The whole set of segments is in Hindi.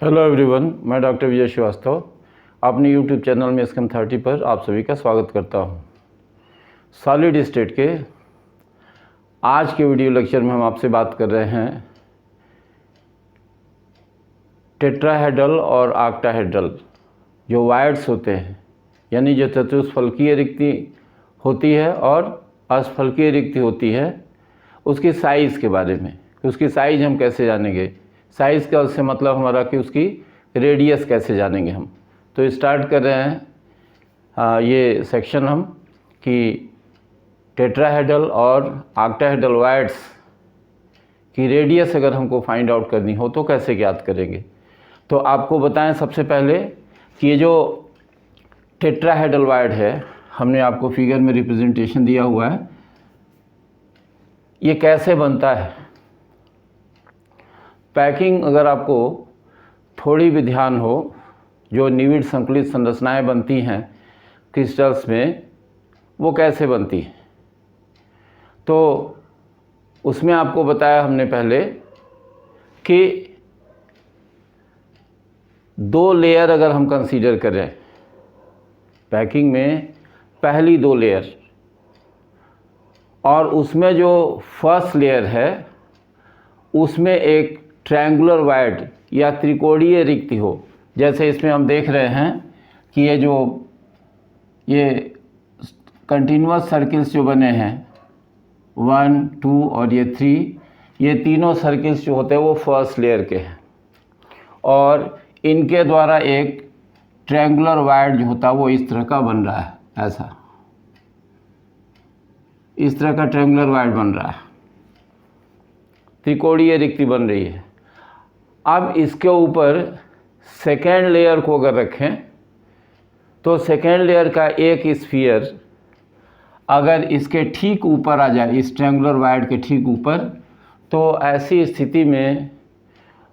हेलो एवरीवन, मैं डॉक्टर विजय श्रीवास्तव अपने यूट्यूब चैनल में स्कैम 30 पर आप सभी का स्वागत करता हूं। सॉलिड स्टेट के आज के वीडियो लेक्चर में हम आपसे बात कर रहे हैं टेट्राहेड्रल और ऑक्टाहेड्रल जो वायर्ड्स होते हैं, यानी जो चतुष्फलकीय रिक्ति होती है और अष्टफलकीय रिक्ति होती है, उसकी साइज़ के बारे में। उसकी साइज़ हम कैसे जानेंगे, साइज़ का उससे मतलब हमारा कि उसकी रेडियस कैसे जानेंगे हम। तो स्टार्ट कर रहे हैं ये सेक्शन हम कि टेट्राहेड्रल और ऑक्टाहेड्रल वायर्ड्स की रेडियस अगर हमको फाइंड आउट करनी हो तो कैसे ज्ञात करेंगे। तो आपको बताएं सबसे पहले कि ये जो टेट्राहेड्रल वायर्ड है, हमने आपको फिगर में रिप्रेजेंटेशन दिया हुआ है, ये कैसे बनता है। पैकिंग अगर आपको थोड़ी भी ध्यान हो, जो निविड़ संकलित संरचनाएं बनती हैं क्रिस्टल्स में, वो कैसे बनती हैं, तो उसमें आपको बताया हमने पहले कि दो लेयर अगर हम कंसीडर करें पैकिंग में, पहली दो लेयर, और उसमें जो फर्स्ट लेयर है उसमें एक ट्रायंगुलर वायर्ड या त्रिकोणीय रिक्ति हो। जैसे इसमें हम देख रहे हैं कि ये कंटिन्यूअस सर्किल्स जो बने हैं 1, 2 और ये 3, ये तीनों सर्किल्स जो होते हैं वो फर्स्ट लेयर के हैं, और इनके द्वारा एक ट्रायंगुलर वायर्ड जो होता है वो इस तरह का बन रहा है, ऐसा इस तरह का ट्रायंगुलर वायर्ड बन रहा है, त्रिकोणीय रिक्ति बन रही है। अब इसके ऊपर सेकेंड लेयर को अगर रखें तो सेकेंड लेयर का एक स्फीयर अगर इसके ठीक ऊपर आ जाए, इस ट्रायंगुलर वायर्ड के ठीक ऊपर, तो ऐसी स्थिति में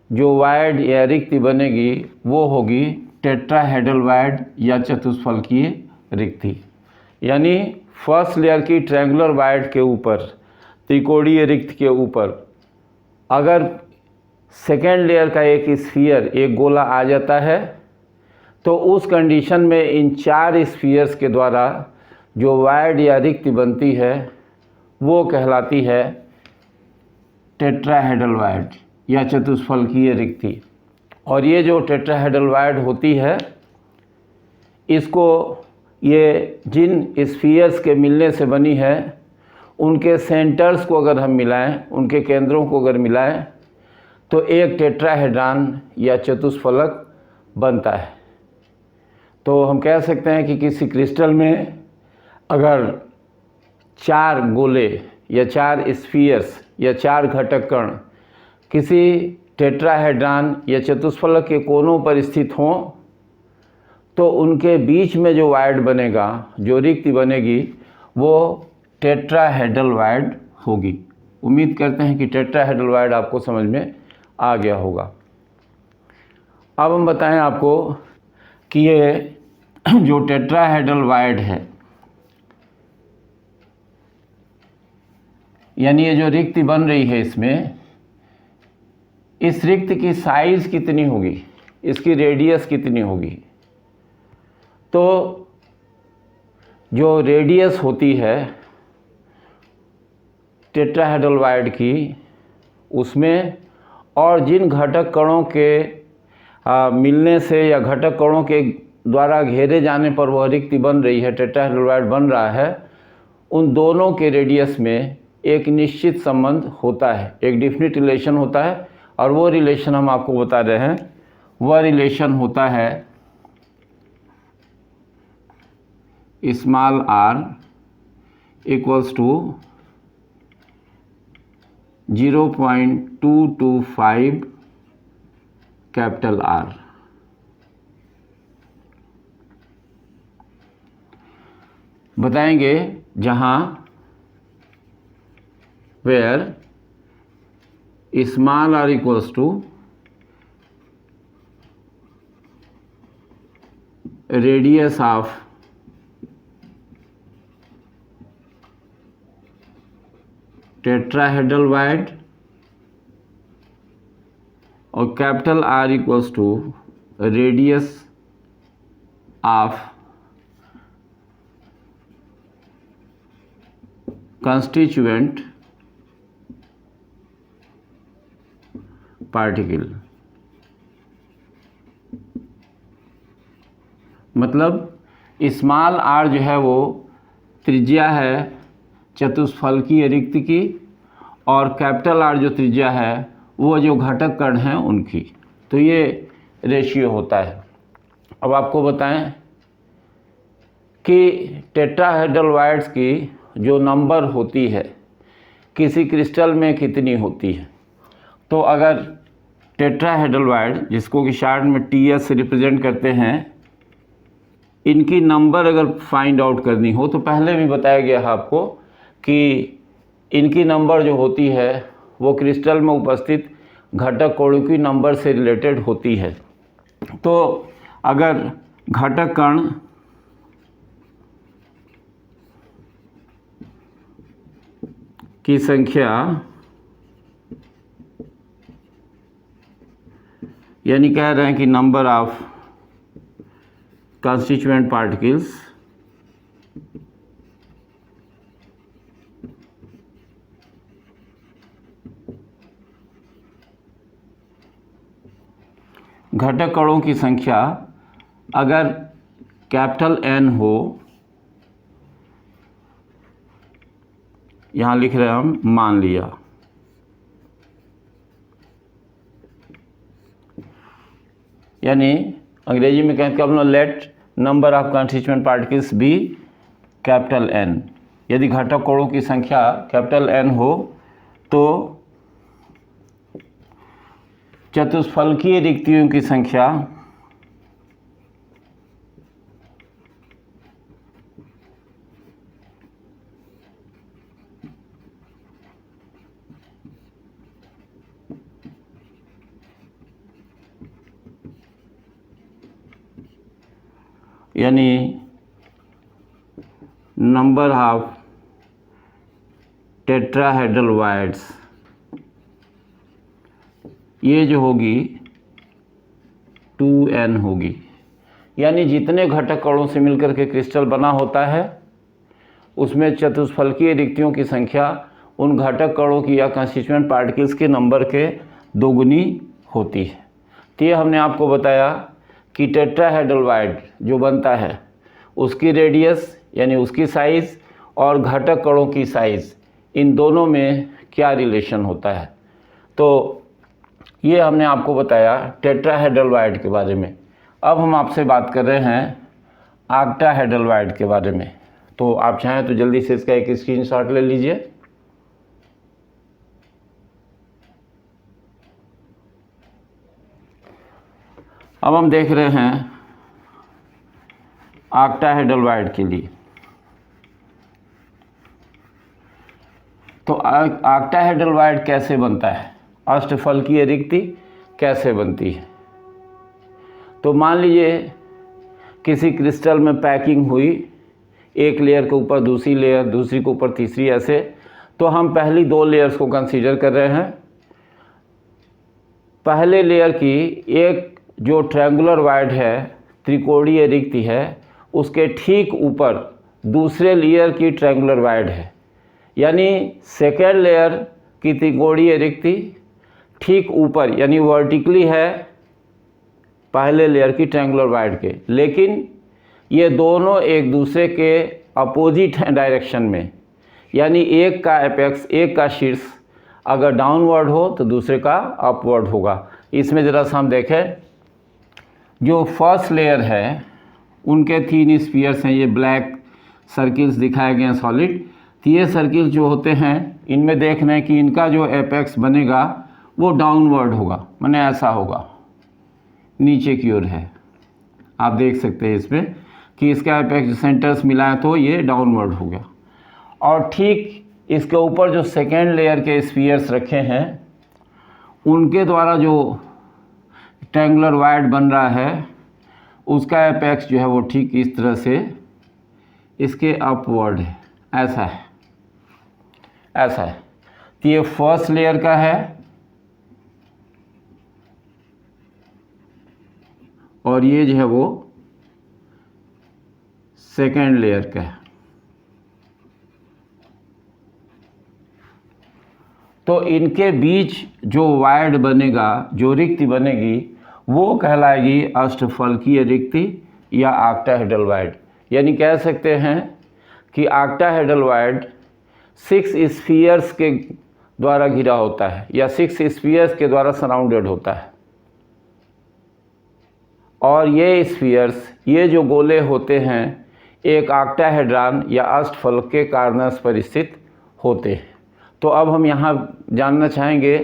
जो वायर्ड या रिक्ति बनेगी वो होगी टेट्राहेड्रल वायर्ड या चतुष्फलकीय रिक्ति। यानी फर्स्ट लेयर की ट्रायंगुलर वायर्ड के ऊपर, त्रिकोणीय रिक्ति के ऊपर अगर सेकेंड लेयर का एक स्फीयर, एक गोला आ जाता है, तो उस कंडीशन में इन चार स्फीयर्स के द्वारा जो वायर्ड या रिक्ति बनती है वो कहलाती है टेट्राहेड्रल वायर्ड या चतुष्फलकीय रिक्ति। और ये जो टेट्राहेड्रल वायर्ड होती है, इसको ये जिन स्फीयर्स के मिलने से बनी है, उनके सेंटर्स को अगर हम मिलाएं, उनके केंद्रों को अगर मिलाएं, तो एक टेट्राहेड्रॉन या चतुष्फलक बनता है। तो हम कह सकते हैं कि किसी क्रिस्टल में अगर चार गोले या चार स्फीयर्स या चार घटक कण किसी टेट्राहेड्रॉन या चतुष्फलक के कोनों पर स्थित हों, तो उनके बीच में जो वायर्ड बनेगा, जो रिक्ति बनेगी, वो टेट्राहेड्रल वायर्ड होगी। उम्मीद करते हैं कि टेट्राहेड्रल वायर्ड आपको समझ में आ गया होगा। अब हम बताएं आपको कि ये जो टेट्राहेड्रल वायर्ड है, यानी ये जो रिक्ति बन रही है, इसमें इस रिक्ति की साइज कितनी होगी, इसकी रेडियस कितनी होगी। तो जो रेडियस होती है टेट्राहेड्रल वायर्ड की, उसमें और जिन घटक कणों के मिलने से या घटक कणों के द्वारा घेरे जाने पर वह रिक्ति बन रही है, टेट्राहेड्रल वायर्ड बन रहा है, उन दोनों के रेडियस में एक निश्चित संबंध होता है, एक डिफिनिट रिलेशन होता है। और वो रिलेशन हम आपको बता रहे हैं, वह रिलेशन होता है small r equals to 0.225 capital R। बताएंगे जहाँ where small r equals to radius of tetrahedral void और capital R equals to radius of constituent particle. मतलब स्मॉल आर जो है वो त्रिज्या है चतुष्फलकीय रिक्ति की, और कैपिटल आर जो त्रिज्या है वो जो घटक कण हैं उनकी। तो ये रेशियो होता है। अब आपको बताएं कि टेट्राहेड्रल वाइड्स की जो नंबर होती है किसी क्रिस्टल में कितनी होती है। तो अगर टेट्राहेड्रल वाइड, जिसको कि शार्ट में टीएस से रिप्रेजेंट करते हैं, इनकी नंबर अगर फाइंड आउट करनी हो तो पहले भी बताया गया है आपको कि इनकी नंबर जो होती है वो क्रिस्टल में उपस्थित घटक कणों की नंबर से रिलेटेड होती है। तो अगर घटक कण की संख्या यानी कह रहे हैं कि नंबर ऑफ कंस्टिट्यूएंट पार्टिकल्स घटक कणों की संख्या अगर कैपिटल एन हो, यहाँ लिख रहे हैं हम मान लिया, यानी अंग्रेजी में कहते हैं let number of constituent particles be capital N. यदि घटक कणों की संख्या कैपिटल एन हो तो चतुष्फलकीय रिक्तियों की संख्या यानी नंबर ऑफ टेट्राहेड्रल वाइड्स, ये जो होगी 2n होगी। यानी जितने घटक कणों से मिलकर के क्रिस्टल बना होता है उसमें चतुष्फलकीय रिक्तियों की संख्या उन घटक कणों की या कंस्टिट्यूएंट पार्टिकल्स के नंबर के दोगुनी होती है। तो ये हमने आपको बताया कि टेट्राहेड्रल वाइड जो बनता है उसकी रेडियस यानी उसकी साइज़ और घटक कणों की साइज़, इन दोनों में क्या रिलेशन होता है। तो ये हमने आपको बताया टेट्राहेड्रल वाइड के बारे में। अब हम आपसे बात कर रहे हैं ऑक्टाहेड्रल वाइड के बारे में। तो आप चाहें तो जल्दी से इसका एक स्क्रीनशॉट ले लीजिए। अब हम देख रहे हैं ऑक्टाहेड्रल वाइड के लिए। तो ऑक्टाहेड्रल वाइड कैसे बनता है, अष्टफलकीय रिक्ति कैसे बनती है। तो मान लीजिए किसी क्रिस्टल में पैकिंग हुई, एक लेयर के ऊपर दूसरी लेयर, दूसरी के ऊपर तीसरी, ऐसे। तो हम पहली 2 लेयर्स को कंसीडर कर रहे हैं। पहले लेयर की एक जो ट्रायंगुलर वाइड है, त्रिकोणीय रिक्ति है, उसके ठीक ऊपर दूसरे लेयर की ट्रायंगुलर वाइड है। यानी सेकेंड लेयर की त्रिकोणीय रिक्ति ठीक ऊपर यानी वर्टिकली है पहले लेयर की ट्रायंगुलर वाइड के, लेकिन ये दोनों एक दूसरे के अपोजिट हैं डायरेक्शन में। यानी एक का एपेक्स, एक का शीर्ष अगर डाउनवर्ड हो तो दूसरे का अपवर्ड होगा। इसमें ज़रा सा हम देखें, जो फर्स्ट लेयर है उनके 3 स्फीयर्स हैं, ये ब्लैक सर्किल्स दिखाए गए हैं सॉलिड। तो ये सर्किल जो होते हैं इनमें देख रहे हैं कि इनका जो एपेक्स बनेगा वो डाउनवर्ड होगा, माने ऐसा होगा, नीचे की ओर है। आप देख सकते हैं इसमें कि इसका एपेक्स सेंटर्स मिलाएं तो ये डाउनवर्ड हो गया। और ठीक इसके ऊपर जो सेकेंड लेयर के स्फीयर्स रखे हैं उनके द्वारा जो ट्रायंगुलर वाइड बन रहा है उसका एपेक्स जो है वो ठीक इस तरह से इसके अपवर्ड है, ऐसा है, ऐसा है। तो ये फर्स्ट लेयर का है और ये जो है वो सेकेंड लेयर का है। तो इनके बीच जो वायड बनेगा, जो रिक्ति बनेगी, वो कहलाएगी अष्टफलकीय रिक्ति या ऑक्टाहेड्रल वायड। यानी कह सकते हैं कि ऑक्टाहेड्रल वायड 6 स्फीयर्स के द्वारा घिरा होता है या 6 स्फीयर्स के द्वारा सराउंडेड होता है। और ये स्फीयर्स, ये जो गोले होते हैं, एक ऑक्टाहेड्रॉन या अष्टफलक के कॉर्नर्स पर स्थित होते हैं। तो अब हम यहाँ जानना चाहेंगे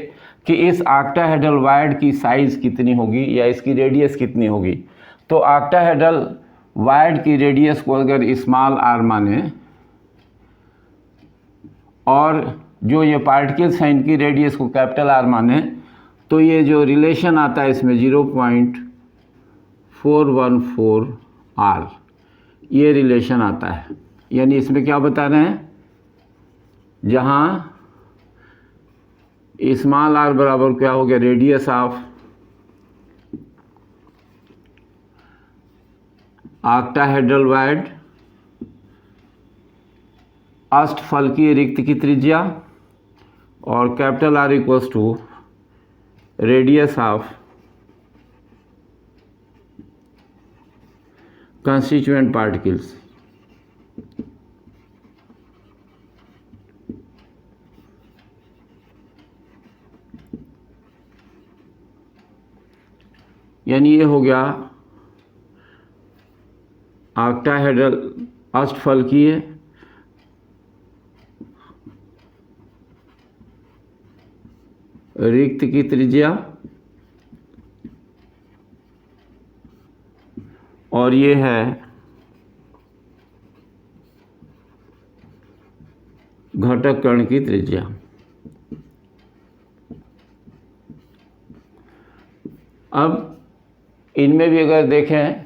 कि इस ऑक्टाहेड्रल वायड की साइज़ कितनी होगी या इसकी रेडियस कितनी होगी। तो ऑक्टाहेड्रल वायड की रेडियस को अगर स्मॉल आर माने और जो ये पार्टिकल्स हैं इनकी रेडियस को कैपिटल आर माने, तो ये जो रिलेशन आता है इसमें 0.414 आर, ये रिलेशन आता है। यानी इसमें क्या बता रहे हैं, जहाँ स्मॉल आर बराबर क्या हो गया, रेडियस ऑफ ऑक्टाहेड्रल वायड, अष्टफलकीय रिक्ति की त्रिज्या, और capital R equals to radius of constituent particles. यानी ये हो गया ऑक्टाहेड्रल अष्टफलकीय रिक्त की त्रिज्या, और ये है घटक कण की त्रिज्या। अब इनमें भी अगर देखें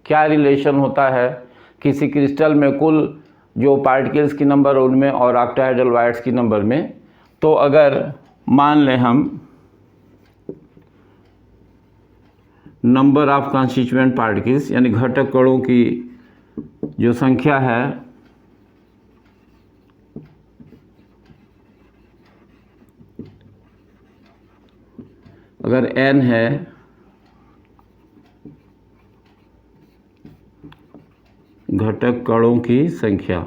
क्या रिलेशन होता है किसी क्रिस्टल में कुल जो पार्टिकल्स की नंबर उनमें और ऑक्टाहेड्रल वायड्स की नंबर में, तो अगर मान लें हम नंबर ऑफ कॉन्स्टिट्यूएंट पार्टिकल्स यानी घटक कणों की जो संख्या है अगर n है, घटक कणों की संख्या,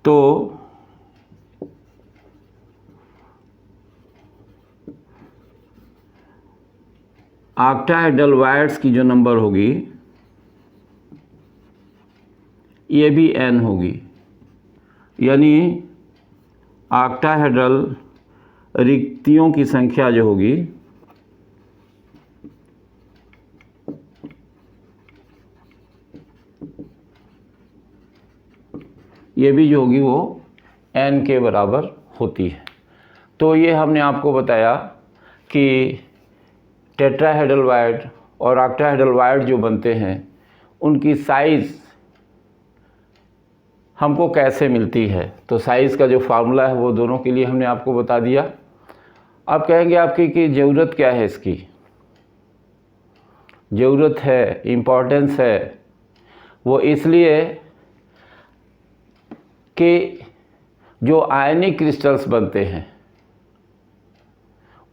तो ऑक्टाहेड्रल वायड्स की जो नंबर होगी ये भी n होगी। यानी ऑक्टाहेड्रल रिक्तियों की संख्या जो होगी ये भी जो होगी वो n के बराबर होती है। तो ये हमने आपको बताया कि टेट्राहेड्रल वायड और ऑक्टाहेड्रल वायड जो बनते हैं उनकी साइज़ हमको कैसे मिलती है। तो साइज़ का जो फार्मूला है वो दोनों के लिए हमने आपको बता दिया। अब कहेंगे आपकी कि ज़रूरत क्या है, इसकी ज़रूरत है, इम्पोर्टेंस है, वो इसलिए कि जो आयनिक क्रिस्टल्स बनते हैं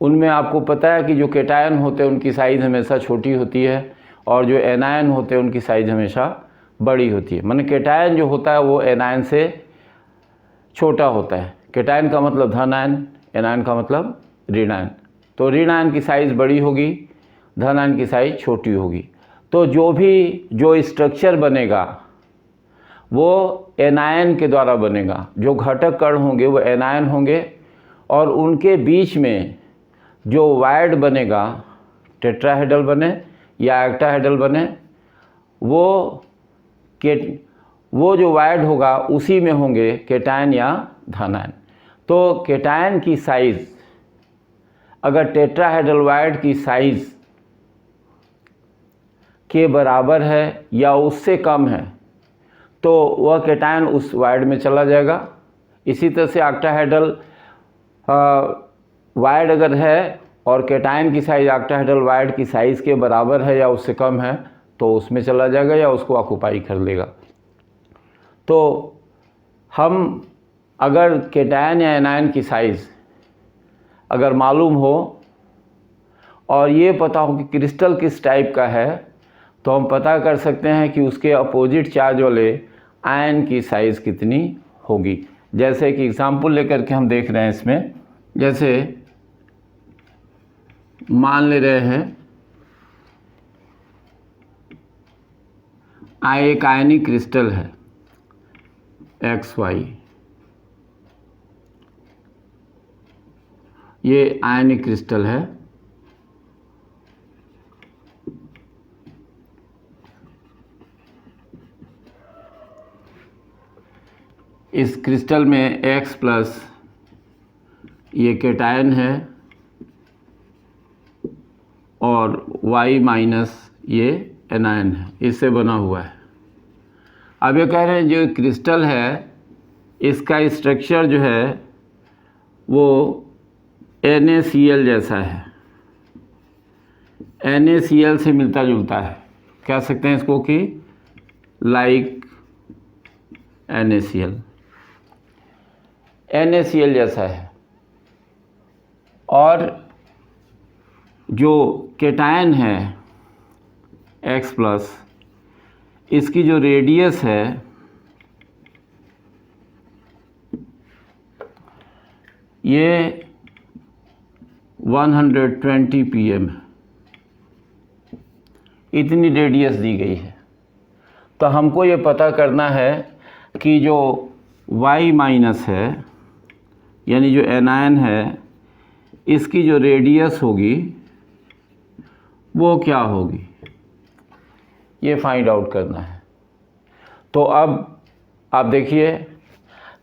उनमें आपको पता है कि जो केटायन होते हैं उनकी साइज़ हमेशा छोटी होती है और जो एनायन होते हैं उनकी साइज़ हमेशा बड़ी होती है। माने केटायन जो होता है वो एनायन से छोटा होता है। केटायन का मतलब धन आयन, एनायन का मतलब ऋण आयन। तो ऋण आयन की साइज़ बड़ी होगी, धन आयन की साइज़ छोटी होगी। तो जो स्ट्रक्चर बनेगा वो एनायन के द्वारा बनेगा। जो घटक कण होंगे वो एनायन होंगे और उनके बीच में जो वायड बनेगा, टेट्राहेड्रल बने या ऑक्टाहेड्रल बने, वो जो वायड होगा उसी में होंगे केटायन या धनायन। तो केटायन की साइज़ अगर टेट्राहेड्रल वायड की साइज़ के बराबर है या उससे कम है तो वह केटायन उस वायड में चला जाएगा। इसी तरह से ऑक्टाहेड्रल वायड अगर है और कैटायन की साइज़ ऑक्टाहेड्रल वायर्ड की साइज़ के बराबर है या उससे कम है तो उसमें चला जाएगा या उसको ऑक्यूपाई कर लेगा। तो हम अगर कैटायन या एनायन की साइज़ अगर मालूम हो और ये पता हो कि क्रिस्टल किस टाइप का है तो हम पता कर सकते हैं कि उसके अपोजिट चार्ज वाले आयन की साइज़ कितनी होगी। जैसे कि एग्जांपल लेकर के हम देख रहे हैं इसमें, जैसे मान ले रहे हैं एक आयनिक क्रिस्टल है XY, ये आयनिक क्रिस्टल है। इस क्रिस्टल में X प्लस ये कैटायन है और Y माइनस ये एनायन है, इससे बना हुआ है। अब ये कह रहे हैं जो क्रिस्टल है इसका स्ट्रक्चर जो है वो NaCl जैसा है, NaCl से मिलता जुलता है, कह सकते हैं इसको कि लाइक NaCl जैसा है। और जो कैटायन है X प्लस, इसकी जो रेडियस है ये 120 pm है, इतनी रेडियस दी गई है। तो हमको ये पता करना है कि जो Y माइनस है यानी जो एनायन है इसकी जो रेडियस होगी वो क्या होगी, ये फाइंड आउट करना है। तो अब आप देखिए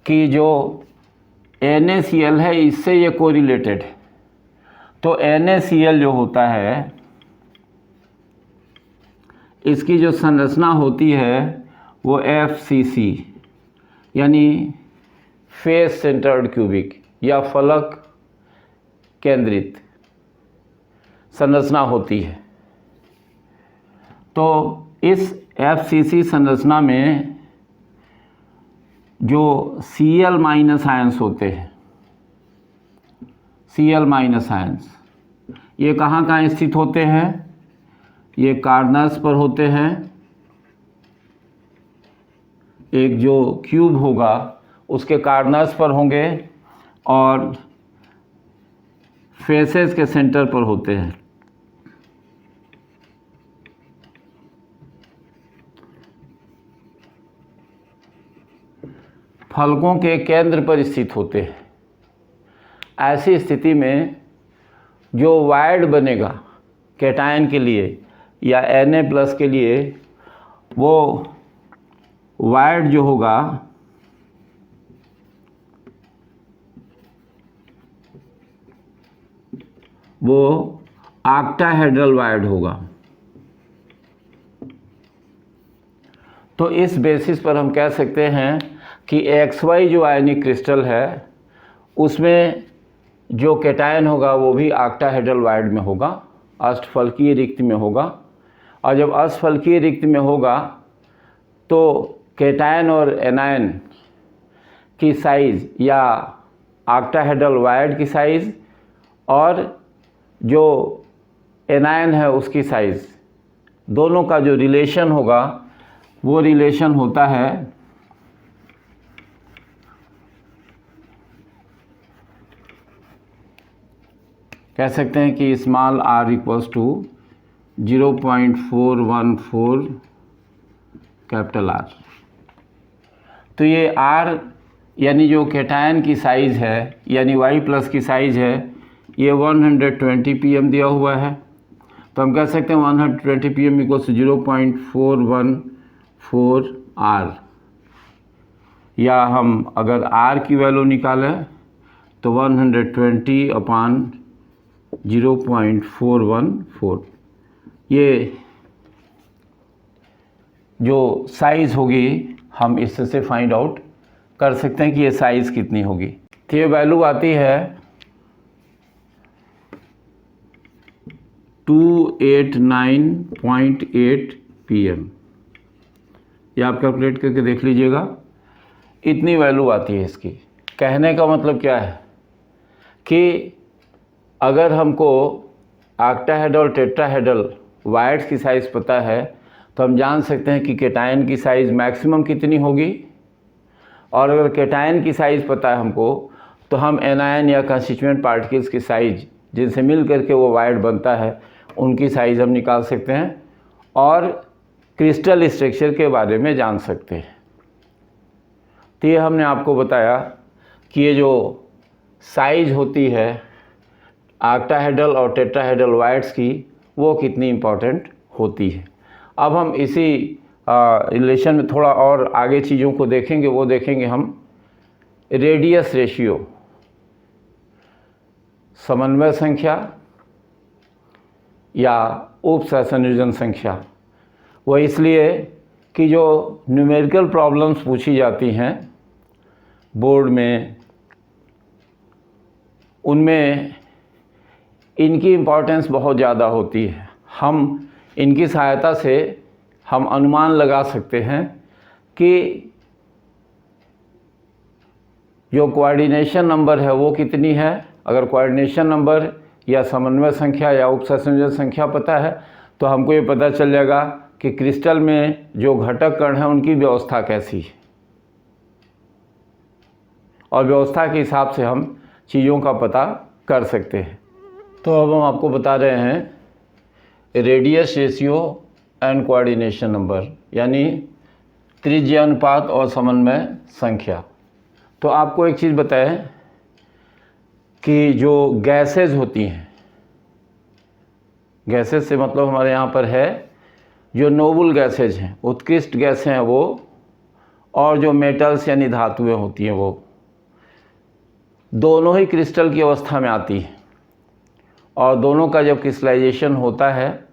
कि जो NaCl है इससे ये कोरिलेटेड है। तो NaCl जो होता है इसकी जो संरचना होती है वो FCC यानी फेस सेंटर्ड क्यूबिक या फलक केंद्रित संरचना होती है। तो इस FCC संरचना में जो Cl माइनस आयंस होते हैं, Cl माइनस आयंस ये कहाँ कहाँ स्थित होते हैं, ये कार्नर्स पर होते हैं। एक जो क्यूब होगा उसके कार्नर्स पर होंगे और फेसेस के सेंटर पर होते हैं। फलकों के केंद्र पर स्थित होते हैं। ऐसी स्थिति में जो वायर्ड बनेगा कैटायन के लिए या Na प्लस के लिए, वो वायर्ड जो होगा वो ऑक्टाहेड्रल वायर्ड होगा। तो इस बेसिस पर हम कह सकते हैं कि XY जो आयनिक क्रिस्टल है उसमें जो कैटायन होगा वो भी ऑक्टाहेड्रल वायर्ड में होगा, अष्टफलकीय रिक्त में होगा। और जब अष्टफलकीय रिक्त में होगा तो कैटायन और एनायन की साइज़ या ऑक्टाहेड्रल वायर्ड की साइज़ और जो एनायन है उसकी साइज़, दोनों का जो रिलेशन होगा वो रिलेशन होता है कह सकते हैं कि small r equals to 0.414 capital R। तो ये R यानी जो कैटायन की साइज़ है यानी Y प्लस की साइज़ है ये 120 pm दिया हुआ है। तो हम कह सकते हैं 120 pm इक्वल्स टू 0.414 R, या हम अगर R की वैल्यू निकालें तो 120 अपान 0.414, ये जो साइज़ होगी हम इससे फाइंड आउट कर सकते हैं कि ये साइज़ कितनी होगी। तो ये वैल्यू आती है 289.8 pm। ये आप कैलकुलेट करके देख लीजिएगा, इतनी वैल्यू आती है इसकी। कहने का मतलब क्या है कि अगर हमको ऑक्टाहेड्रल और टेट्राहेड्रल वायर्स की साइज़ पता है तो हम जान सकते हैं कि केटायन की साइज़ मैक्सिमम कितनी होगी, और अगर केटायन की साइज़ पता है हमको तो हम एनायन या कंस्टिट्यूएंट पार्टिकल्स की साइज़ जिनसे मिल करके वो वायर बनता है उनकी साइज़ हम निकाल सकते हैं और क्रिस्टल स्ट्रक्चर के बारे में जान सकते हैं। तो ये हमने आपको बताया कि ये जो साइज़ होती है ऑक्टाहेड्रल और टेट्राहेड्रल वायर्स की वो कितनी इम्पॉर्टेंट होती है। अब हम इसी रिलेशन में थोड़ा और आगे चीज़ों को देखेंगे, वो देखेंगे हम रेडियस रेशियो, समन्वय संख्या या उप सहसंयोजन संख्या। वो इसलिए कि जो न्यूमेरिकल प्रॉब्लम्स पूछी जाती हैं बोर्ड में, उनमें इनकी इम्पोर्टेंस बहुत ज़्यादा होती है। हम इनकी सहायता से हम अनुमान लगा सकते हैं कि जो कोऑर्डिनेशन नंबर है वो कितनी है। अगर कोऑर्डिनेशन नंबर या समन्वय संख्या या उप सहसंयोजन संख्या पता है तो हमको ये पता चल जाएगा कि क्रिस्टल में जो घटक कण हैं उनकी व्यवस्था कैसी है, और व्यवस्था के हिसाब से हम चीज़ों का पता कर सकते हैं। तो अब हम आपको बता रहे हैं radius ratio and coordination number, यानी त्रिज्या अनुपात और समन्वय संख्या। तो आपको एक चीज़ बताएं कि जो गैसेज होती हैं, गैसेज से मतलब हमारे यहाँ पर है जो नोबल गैसेज हैं, उत्कृष्ट गैसें हैं वो, और जो मेटल्स यानी धातुएं होती हैं वो दोनों ही क्रिस्टल की अवस्था में आती हैं, और दोनों का जब क्रिस्टलाइजेशन होता है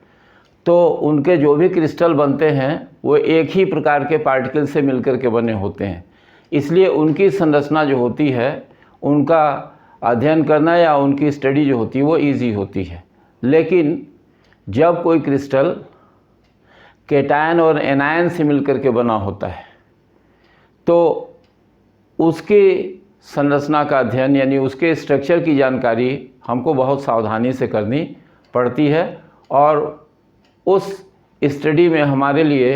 तो उनके जो भी क्रिस्टल बनते हैं वो एक ही प्रकार के पार्टिकल से मिलकर के बने होते हैं। इसलिए उनकी संरचना जो होती है उनका अध्ययन करना या उनकी स्टडी जो होती है वो इजी होती है। लेकिन जब कोई क्रिस्टल केटायन और एनायन से मिलकर के बना होता है तो उसके संरचना का अध्ययन यानी उसके स्ट्रक्चर की जानकारी हमको बहुत सावधानी से करनी पड़ती है, और उस स्टडी में हमारे लिए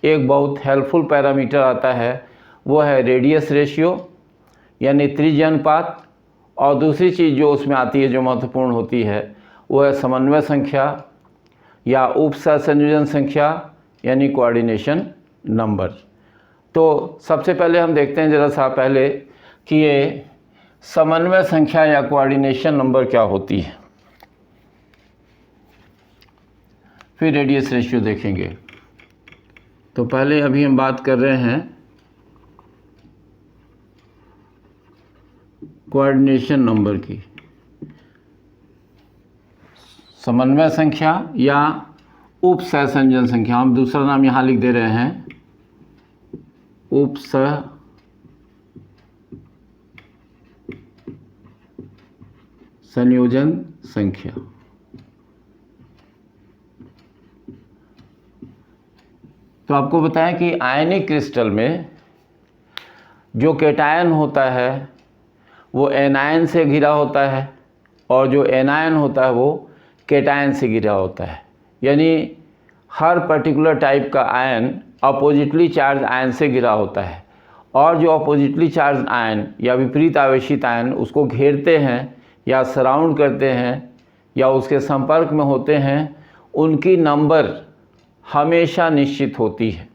एक बहुत हेल्पफुल पैरामीटर आता है, वो है रेडियस रेशियो यानी त्रिज्या अनुपात, और दूसरी चीज़ जो उसमें आती है जो महत्वपूर्ण होती है वो है समन्वय संख्या या उप सहसंयोजन संख्या यानी कोऑर्डिनेशन नंबर। तो सबसे पहले हम देखते हैं ज़रा सा पहले कि ये समन्वय संख्या या कोऑर्डिनेशन नंबर क्या होती है, फिर रेडियस रेशियो देखेंगे। तो पहले अभी हम बात कर रहे हैं कोऑर्डिनेशन नंबर की। समन्वय संख्या या उप सहसंयोजन संख्या, हम दूसरा नाम यहाँ लिख दे रहे हैं उप संयोजन संख्या। तो आपको बताएं कि आयनिक क्रिस्टल में जो केटायन होता है वो एनायन से घिरा होता है, और जो एनायन होता है वो केटायन से घिरा होता है। यानी हर पर्टिकुलर टाइप का आयन अपोजिटली चार्ज आयन से घिरा होता है, और जो अपोजिटली चार्ज आयन या विपरीत आवेशित आयन उसको घेरते हैं या सराउंड करते हैं या उसके संपर्क में होते हैं, उनकी नंबर हमेशा निश्चित होती है,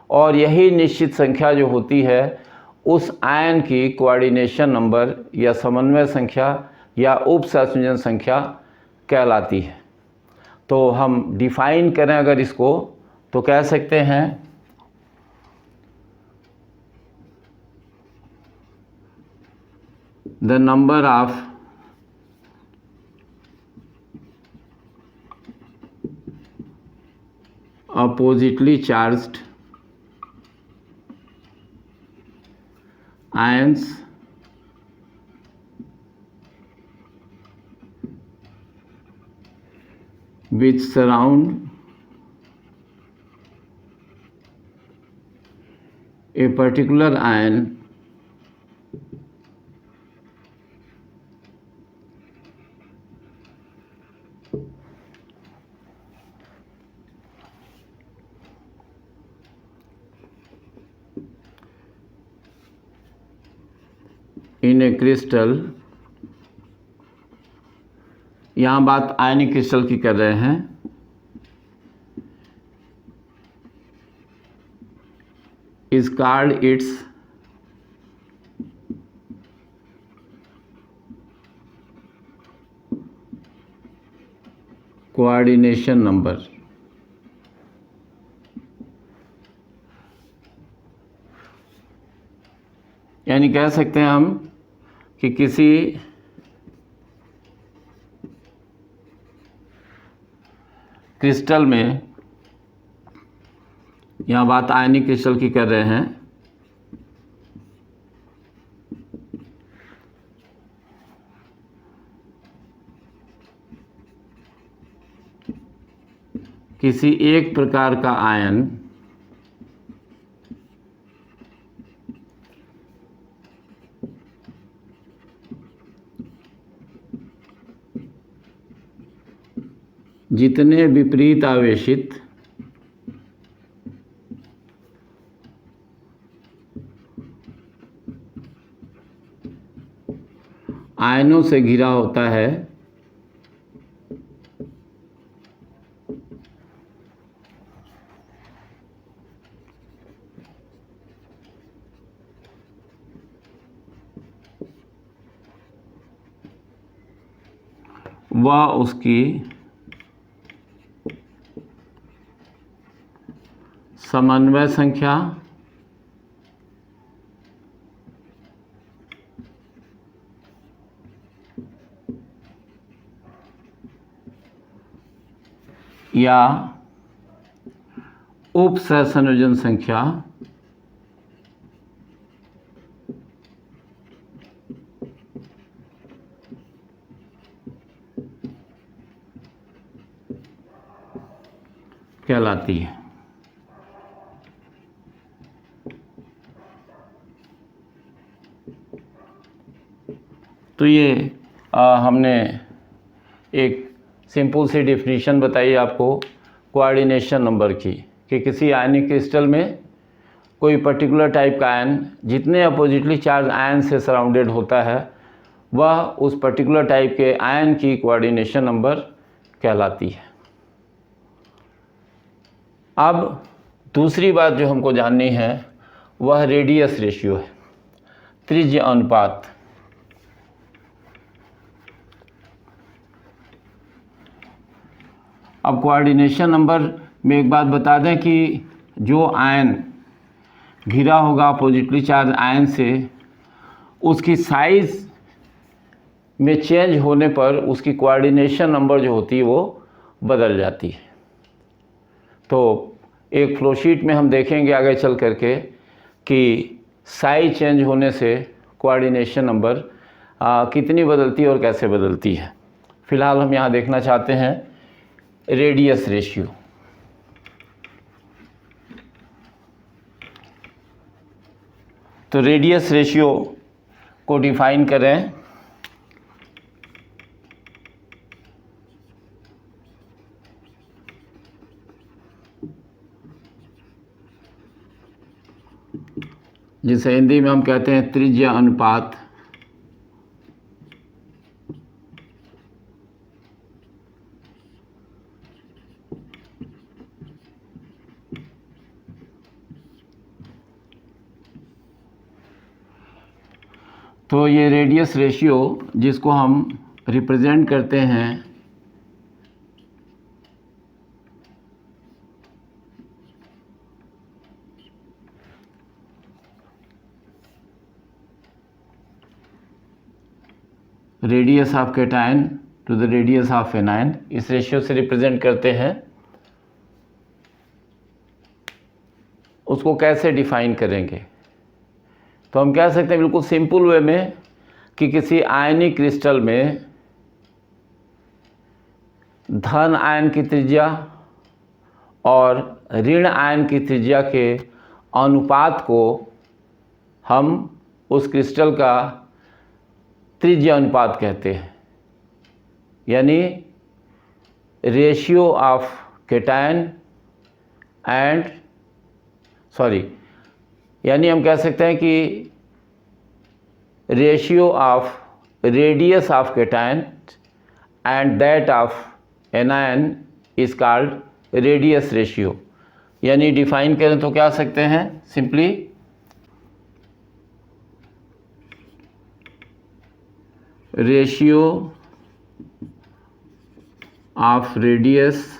और यही निश्चित संख्या जो होती है उस आयन की कोऑर्डिनेशन नंबर या समन्वय संख्या या उप सहसंयोजन संख्या कहलाती है। तो हम डिफाइन करें अगर इसको तो कह सकते हैं the number of oppositely charged ions which surround a particular ion in a crystal। यहाँ बात आयनिक क्रिस्टल की कर रहे हैं। is called its coordination number। यानी कह सकते हैं हम कि किसी क्रिस्टल में, यहाँ बात आयनिक क्रिस्टल की कर रहे हैं, किसी एक प्रकार का आयन जितने विपरीत आवेशित आयनों से घिरा होता है, वह उसकी समन्वय संख्या या उपसहसंयोजन संख्या कहलाती है। तो ये हमने एक सिंपल सी डेफिनेशन बताई आपको कोऑर्डिनेशन नंबर की, कि किसी आयनिक क्रिस्टल में कोई पर्टिकुलर टाइप का आयन जितने अपोजिटली चार्ज आयन से सराउंडेड होता है, वह उस पर्टिकुलर टाइप के आयन की कोऑर्डिनेशन नंबर कहलाती है। अब दूसरी बात जो हमको जाननी है वह रेडियस रेशियो है, त्रिज्य अनुपात। अब कोऑर्डिनेशन नंबर में एक बात बता दें कि जो आयन घिरा होगा अपोजिटली चार्ज आयन से, उसकी साइज़ में चेंज होने पर उसकी कोऑर्डिनेशन नंबर जो होती है वो बदल जाती है। तो एक फ्लोशीट में हम देखेंगे आगे चल करके कि साइज चेंज होने से कोऑर्डिनेशन नंबर कितनी बदलती है और कैसे बदलती है। फ़िलहाल हम यहाँ देखना चाहते हैं रेडियस रेशियो। तो रेडियस रेशियो को डिफाइन करें जिसे हिंदी में हम कहते हैं त्रिज्या अनुपात। तो ये रेडियस रेशियो जिसको हम रिप्रेजेंट करते हैं radius of cation to the radius of anion, इस रेशियो से रिप्रेजेंट करते हैं। उसको कैसे डिफाइन करेंगे? तो हम कह सकते हैं बिल्कुल सिंपल वे में कि किसी आयनिक क्रिस्टल में धन आयन की त्रिज्या और ऋण आयन की त्रिज्या के अनुपात को हम उस क्रिस्टल का त्रिज्या अनुपात कहते हैं, यानी रेशियो ऑफ केटायन एंड यानी हम कह सकते हैं कि ratio of radius of cation and that of anion is called radius ratio. यानी डिफाइन करें तो क्या सकते हैं, simply ratio of radius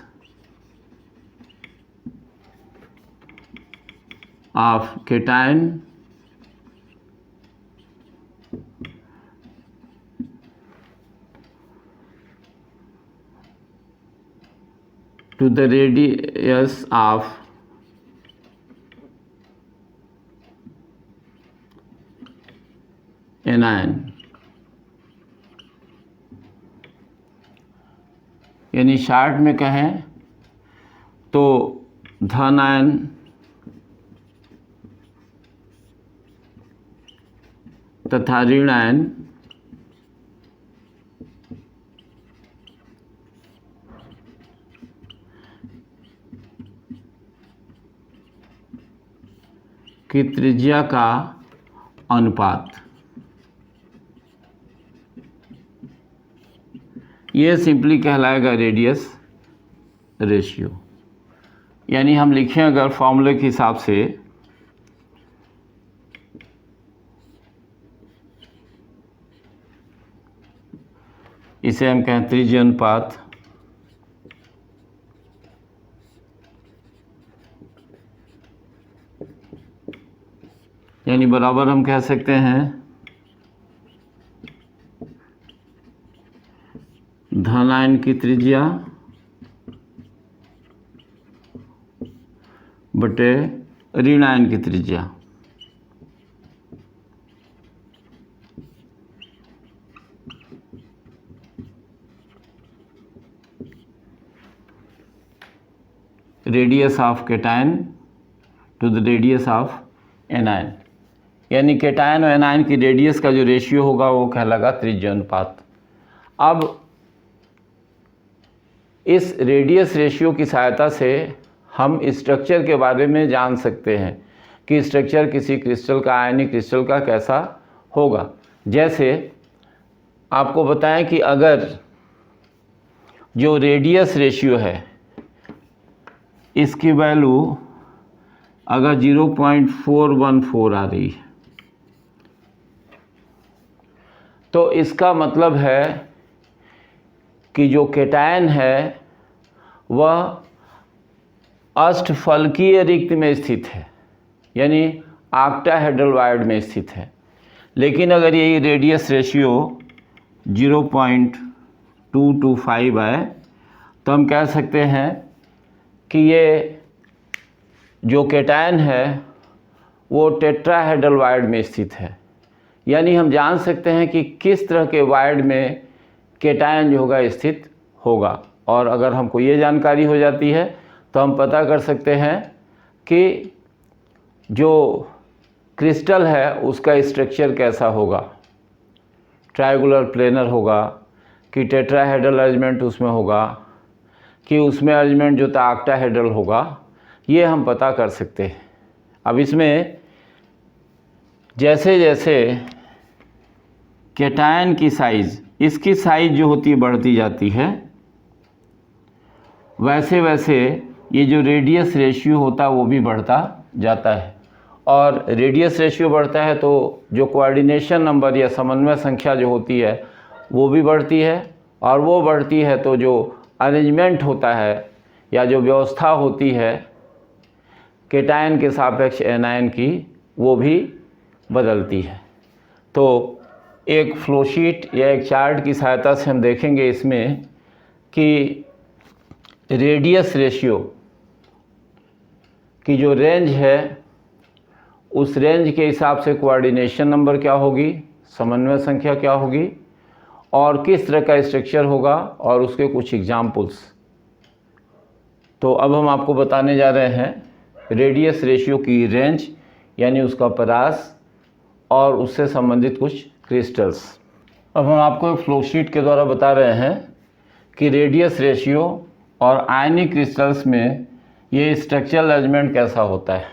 of cation to the radius of anion, यानी शार्ट में कहें तो धन आयन तथा ऋण आयन की त्रिज्या का अनुपात, ये सिंपली कहलाएगा रेडियस रेशियो। यानी हम लिखें अगर फॉर्मूले के हिसाब से, इसे हम कहें त्रिज्या अनुपात यानी बराबर हम कह सकते हैं धन आयन की त्रिज्या बटे ऋण आयन की त्रिज्या। Radius of cation to the radius of anion, यानी केटायन और एनायन की रेडियस का जो रेशियो होगा वो कहलाएगा त्रिज्या अनुपात। अब इस रेडियस रेशियो की सहायता से हम स्ट्रक्चर के बारे में जान सकते हैं कि स्ट्रक्चर किसी क्रिस्टल का, आयनिक क्रिस्टल का कैसा होगा। जैसे आपको बताएं कि अगर जो रेडियस रेशियो है इसकी वैल्यू अगर 0.414 आ रही है तो इसका मतलब है कि जो केटायन है वह अष्टफलकीय रिक्त में स्थित है, यानी ऑक्टाहेड्रल वायर्ड में स्थित है। लेकिन अगर यही रेडियस रेशियो 0.225 है तो हम कह सकते हैं कि ये जो केटायन है वो टेट्राहेड्रल वायर्ड में स्थित है। यानी हम जान सकते हैं कि किस तरह के वायर्ड में केटायन जो होगा स्थित होगा। और अगर हमको ये जानकारी हो जाती है तो हम पता कर सकते हैं कि जो क्रिस्टल है उसका स्ट्रक्चर कैसा होगा, ट्रायंगुलर प्लेनर होगा कि टेट्राहेड्रल अरेंजमेंट उसमें होगा कि उसमें अरेंजमेंट जो था ऑक्टाहेड्रल होगा, ये हम पता कर सकते हैं। अब इसमें जैसे जैसे केटायन की साइज़, इसकी साइज़ जो होती है बढ़ती जाती है, वैसे वैसे ये जो रेडियस रेशियो होता है वो भी बढ़ता जाता है। और रेडियस रेशियो बढ़ता है तो जो कोऑर्डिनेशन नंबर या समन्वय संख्या जो होती है वो भी बढ़ती है, और वो बढ़ती है तो जो अरेंजमेंट होता है या जो व्यवस्था होती है केटायन के सापेक्ष एनायन की वो भी बदलती है। तो एक फ्लोशीट या एक चार्ट की सहायता से हम देखेंगे इसमें कि रेडियस रेशियो की जो रेंज है उस रेंज के हिसाब से कोऑर्डिनेशन नंबर क्या होगी, समन्वय संख्या क्या होगी, और किस तरह का स्ट्रक्चर होगा और उसके कुछ एग्जाम्पल्स। तो अब हम आपको बताने जा रहे हैं रेडियस रेशियो की रेंज यानी उसका परास और उससे संबंधित कुछ क्रिस्टल्स। अब हम आपको एक फ्लोशीट के द्वारा बता रहे हैं कि रेडियस रेशियो और आयनिक क्रिस्टल्स में ये स्ट्रक्चरल अरेंजमेंट कैसा होता है।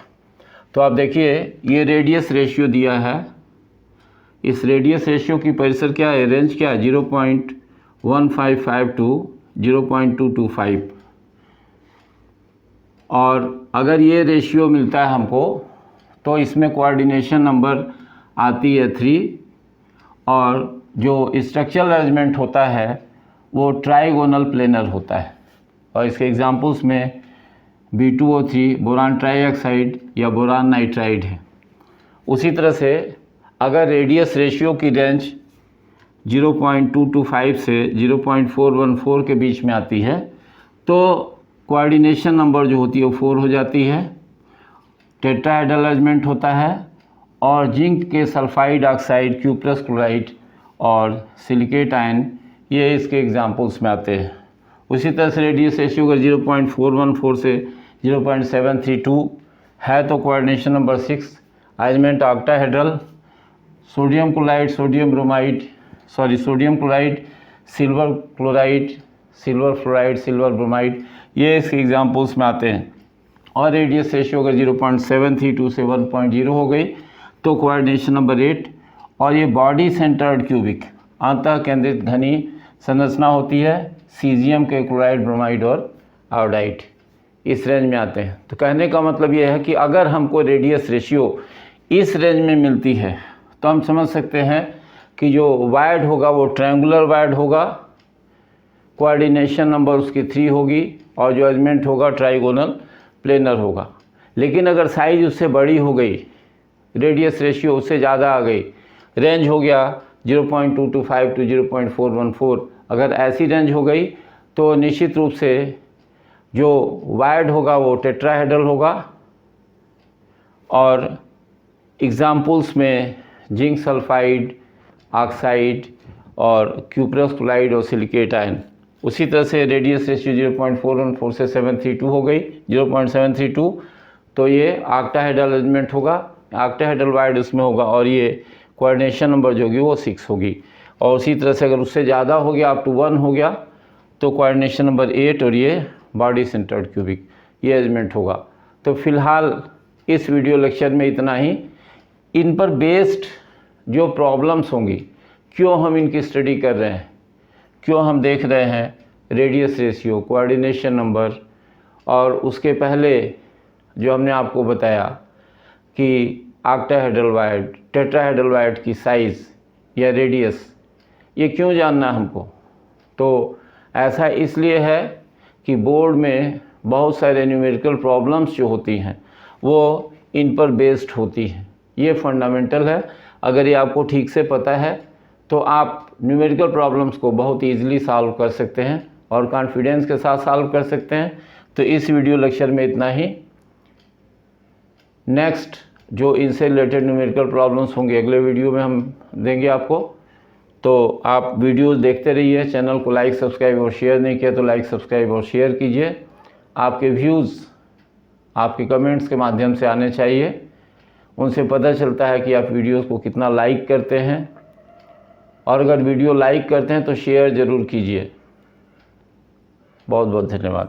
तो आप देखिए ये रेडियस रेशियो दिया है, इस रेडियस रेशियो की परिसर क्या है, रेंज क्या है 0.1552 टू 0.225। और अगर ये रेशियो मिलता है हमको तो इसमें कोऑर्डिनेशन नंबर आती है 3 और जो स्ट्रक्चरल अरेंजमेंट होता है वो ट्राइगोनल प्लेनर होता है। और इसके एग्जांपल्स में B2O3 बोरान ट्राईऑक्साइड या बोरान नाइट्राइड है। उसी तरह से अगर रेडियस रेशियो की रेंज 0.225 से 0.414 के बीच में आती है तो कोऑर्डिनेशन नंबर जो होती है वो 4 हो जाती है, टेट्राहेड्रल अरेंजमेंट होता है और जिंक के सल्फाइड ऑक्साइड, क्यूप्रस क्लोराइड और सिलिकेट आयन ये इसके एग्जांपल्स में आते हैं। उसी तरह से रेडियस रेशियो अगर 0.414 से 0.732 है तो coordination number 6 arrangement octahedral, sodium chloride, sodium chloride, silver chloride, silver fluoride, silver bromide ये इसके एग्जांपल्स में आते हैं। और रेडियस रेशियो अगर 0.732 से 1.0 हो गई तो कोऑर्डिनेशन नंबर 8। और ये बॉडी सेंटर्ड क्यूबिक अंतः केंद्रित घनी संरचना होती है, सीजियम के क्लोराइड, ब्रोमाइड और आयोडाइड इस रेंज में आते हैं। तो कहने का मतलब ये है कि अगर हमको रेडियस रेशियो इस रेंज में मिलती है तो हम समझ सकते हैं कि जो वायड होगा वो ट्रायंगुलर वायड होगा, कोऑर्डिनेशन नंबर उसकी 3 होगी और जो अरेंजमेंट होगा ट्राइगोनल प्लेनर होगा। लेकिन अगर साइज उससे बड़ी हो गई, रेडियस रेशियो उससे ज़्यादा आ गई, रेंज हो गया 0.225 टू 0.414, अगर ऐसी रेंज हो गई तो निश्चित रूप से जो वायड होगा वो टेट्राहेड्रल होगा। और एग्जाम्पल्स में जिंक सल्फाइड ऑक्साइड और क्यूप्रस क्लोराइड और सिलिकेट आयन। उसी तरह से रेडियस रेशियो 0.414 से 732 हो गई, 0.732 तो ये ऑक्टाहेड्रल अरेंजमेंट होगा, ऑक्टाहेड्रल वायड उसमें होगा और ये कोऑर्डिनेशन नंबर जो होगी वो 6 होगी। और उसी तरह से अगर उससे ज़्यादा हो गया अप टू 1 हो गया तो कोऑर्डिनेशन नंबर 8 और ये बॉडी सेंटर्ड क्यूबिक ये अरेंजमेंट होगा। तो फिलहाल इस वीडियो लेक्चर में इतना ही। इन पर बेस्ड जो प्रॉब्लम्स होंगी, क्यों हम इनकी स्टडी कर रहे हैं, क्यों हम देख रहे हैं रेडियस रेशियो, कोऑर्डिनेशन नंबर और उसके पहले जो हमने आपको बताया कि ऑक्टाहेड्रल वायड, टेट्राहेड्रल वायड की साइज़ या रेडियस, ये क्यों जानना है हमको। तो ऐसा इसलिए है कि बोर्ड में बहुत सारे न्यूमेरिकल प्रॉब्लम्स जो होती हैं वो इन पर बेस्ड होती हैं। ये फंडामेंटल है। अगर ये आपको ठीक से पता है तो आप न्यूमेरिकल प्रॉब्लम्स को बहुत ईजिली सॉल्व कर सकते हैं और कॉन्फिडेंस के साथ सॉल्व कर सकते हैं। तो इस वीडियो लेक्चर में इतना ही। नेक्स्ट जो इनसे रिलेटेड न्यूमेरिकल प्रॉब्लम्स होंगे अगले वीडियो में हम देंगे आपको। तो आप वीडियोस देखते रहिए। चैनल को लाइक, सब्सक्राइब और शेयर नहीं किया तो लाइक, सब्सक्राइब और शेयर कीजिए। आपके व्यूज़ आपके कमेंट्स के माध्यम से आने चाहिए, उनसे पता चलता है कि आप वीडियोस को कितना लाइक करते हैं। और अगर वीडियो लाइक करते हैं तो शेयर ज़रूर कीजिए। बहुत बहुत धन्यवाद।